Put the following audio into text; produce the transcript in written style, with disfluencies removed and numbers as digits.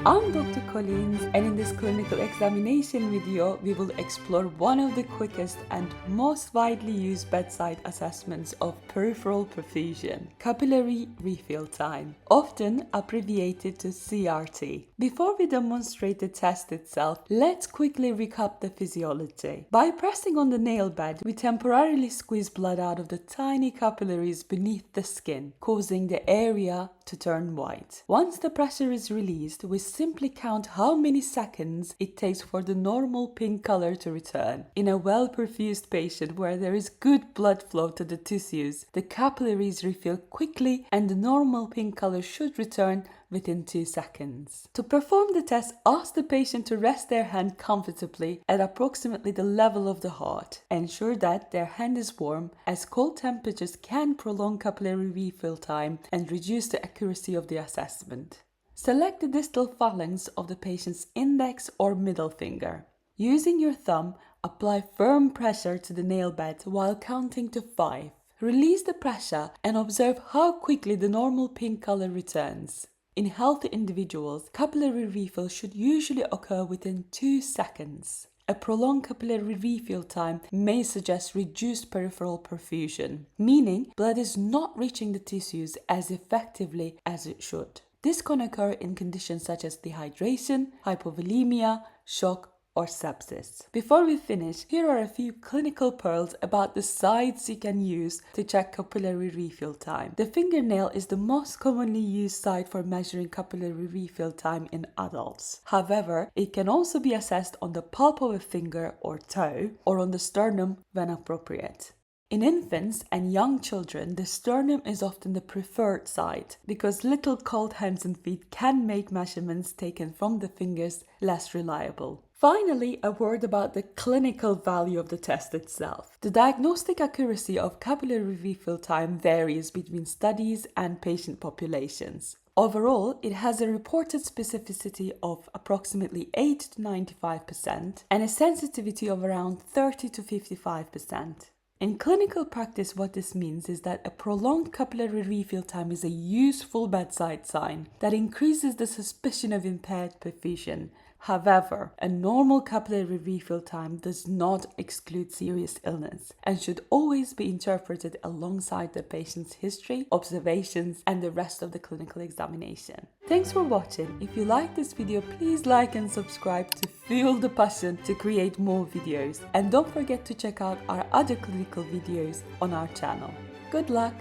I'm Dr. Collins, and in this clinical examination video, we will explore one of the quickest and most widely used bedside assessments of peripheral perfusion, capillary refill time, often abbreviated to CRT. Before we demonstrate the test itself, let's quickly recap the physiology. By pressing on the nail bed, we temporarily squeeze blood out of the tiny capillaries beneath the skin, causing the area to turn white. Once the pressure is released, we simply count how many seconds it takes for the normal pink color to return. In a well-perfused patient where there is good blood flow to the tissues, the capillaries refill quickly and the normal pink color should return within 2 seconds. To perform the test, ask the patient to rest their hand comfortably at approximately the level of the heart. Ensure that their hand is warm, as cold temperatures can prolong capillary refill time and reduce the accuracy of the assessment. Select the distal phalanx of the patient's index or middle finger. Using your thumb, apply firm pressure to the nail bed while counting to 5. Release the pressure and observe how quickly the normal pink color returns. In healthy individuals, capillary refill should usually occur within 2 seconds. A prolonged capillary refill time may suggest reduced peripheral perfusion, meaning blood is not reaching the tissues as effectively as it should. This can occur in conditions such as dehydration, hypovolemia, shock, or sepsis. Before we finish, here are a few clinical pearls about the sites you can use to check capillary refill time. The fingernail is the most commonly used site for measuring capillary refill time in adults. However, it can also be assessed on the palm of a finger or toe, or on the sternum when appropriate. In infants and young children, the sternum is often the preferred site because little cold hands and feet can make measurements taken from the fingers less reliable. Finally, a word about the clinical value of the test itself. The diagnostic accuracy of capillary refill time varies between studies and patient populations. Overall, it has a reported specificity of approximately 8 to 95% and a sensitivity of around 30 to 55%. In clinical practice, what this means is that a prolonged capillary refill time is a useful bedside sign that increases the suspicion of impaired perfusion. However, a normal capillary refill time does not exclude serious illness and should always be interpreted alongside the patient's history, observations, and the rest of the clinical examination. Thanks for watching. If you like this video, please like and subscribe to fuel the passion to create more videos. And don't forget to check out our other clinical videos on our channel. Good luck!